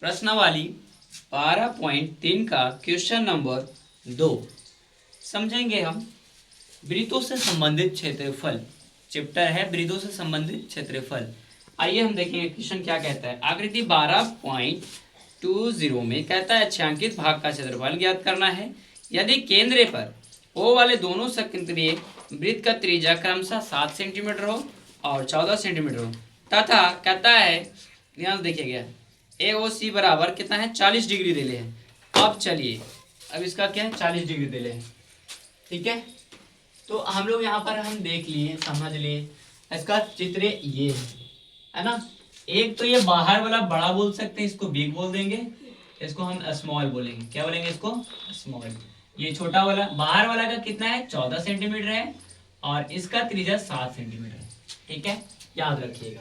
प्रश्नावली 12.3 का question number 2 समझेंगे हम। वृत्तों से संबंधित क्षेत्रफल चैप्टर है, वृत्तों से संबंधित क्षेत्रफल। आइए हम देखेंगे क्वेश्चन क्या कहता है। आकृति 12.20 में कहता है छायांकित भाग का क्षेत्रफल ज्ञात करना है यदि केंद्र पर ओ वाले दोनों सक्रिय वृत्त का त्रिज्या क्रमशः 7 सेंटीमीटर हो और 14 सेंटीमीटर हो तथा कहता है, ध्यान से देखिएगा, ए ओ सी बराबर कितना है 40 डिग्री दे ले हैं। अब चलिए, अब इसका क्या है 40 डिग्री दे ले हैं, ठीक है। तो हम लोग यहाँ पर हम देख लिए, समझ लिए, इसका चित्र ये है ना। एक तो ये बाहर वाला बड़ा बोल सकते हैं, इसको बिग बोल देंगे, इसको हम स्मॉल बोलेंगे। क्या बोलेंगे इसको? स्मॉल। ये छोटा वाला बाहर वाला का कितना है 14 सेंटीमीटर है और इसका त्रिज्या 7 सेंटीमीटर है, ठीक है, याद रखिएगा।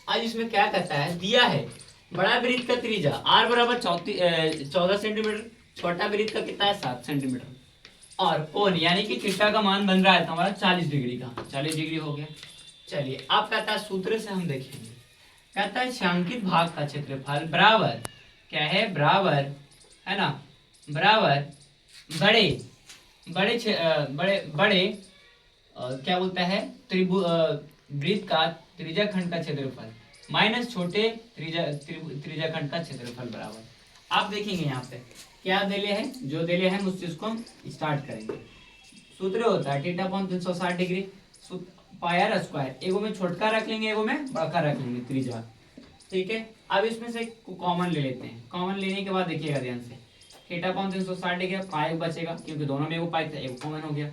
आज इसमें क्या कहता है, दिया है बड़ा वृत्त का त्रिज्या r बराबर 14 सेंटीमीटर, छोटा वृत्त का कितना है 7 सेंटीमीटर और कोण यानी कि थीटा का मान बन रहा है हमारा 40 डिग्री का। 40 डिग्री हो गया। चलिए अब कहता है सूत्र से हम देखेंगे। कहता है छायांकित भाग का क्षेत्रफल बराबर क्या है, बराबर है ना, बराबर बड़े क्या बोलता है वृत्त का त्रिज्या खंड का क्षेत्रफल माइनस छोटे त्रिज्या खंड का क्षेत्रफल बराबर। आप देखेंगे यहाँ पे क्या देले है, जो देले है उस चीज को हम स्टार्ट करेंगे। सूत्र होता है theta upon 360 degree pi r square. एगो में छोटका रख लेंगे, एगो में बड़का रख लेंगे त्रिज्या, ठीक है। अब इसमें से कॉमन ले लेते हैं। कॉमन लेने के बाद देखिएगा ध्यान से, थीटा अपॉन 360 डिग्री पाई बचेगा क्योंकि दोनों में एगो पाई था, एगो कॉमन हो गया।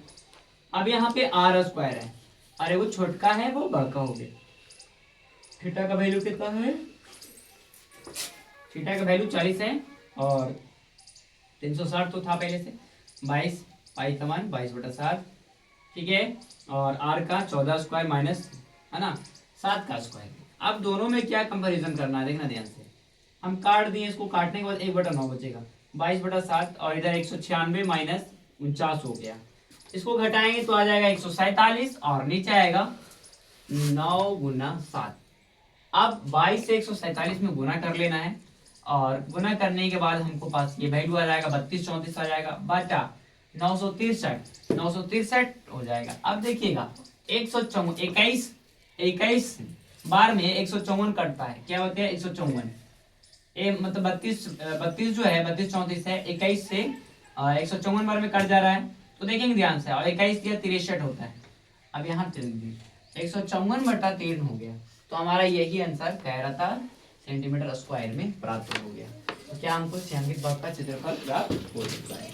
अब यहाँ पे आर स्क्वायर है और एगो छोटका है वो बड़का हो गया। थीटा का वैल्यू कितना है, थीटा का वैल्यू 40 है और 360 तो था पहले से, 22 पाई का मान 22/7, ठीक है। और आर का 14 स्क्वायर माइनस है ना 7 का स्क्वायर। अब दोनों में क्या कंपैरिजन करना है देखना ध्यान से। हम काट दिए, इसको काटने के बाद 1/9 बचेगा, 22/7 और इधर 196 माइनस 49 हो गया। इसको घटाएंगे तो आ जाएगा 147 और नीचे आएगा 9 गुना 7। अब 22 से 147 में गुना कर लेना है और गुना करने के बाद हमको पास ये वैल्यू आ जाएगा 3234 आ जाएगा बटा 963 हो जाएगा। अब देखिएगा 21 बार में 154 कटता है, क्या होता है 154, मतलब 32 जो है 32 34 है, 21 से 154 बार में कट जा रहा है। तो देखेंगे ध्यान से, और 21 दिया 63 होता है। अब यहाँ 154/3 हो गया। तो हमारा यही आंसर कह रहा था सेंटीमीटर स्क्वायर में प्राप्त हो गया। तो क्या हमको छायांकित भाग का क्षेत्रफल प्राप्त हो चुका है।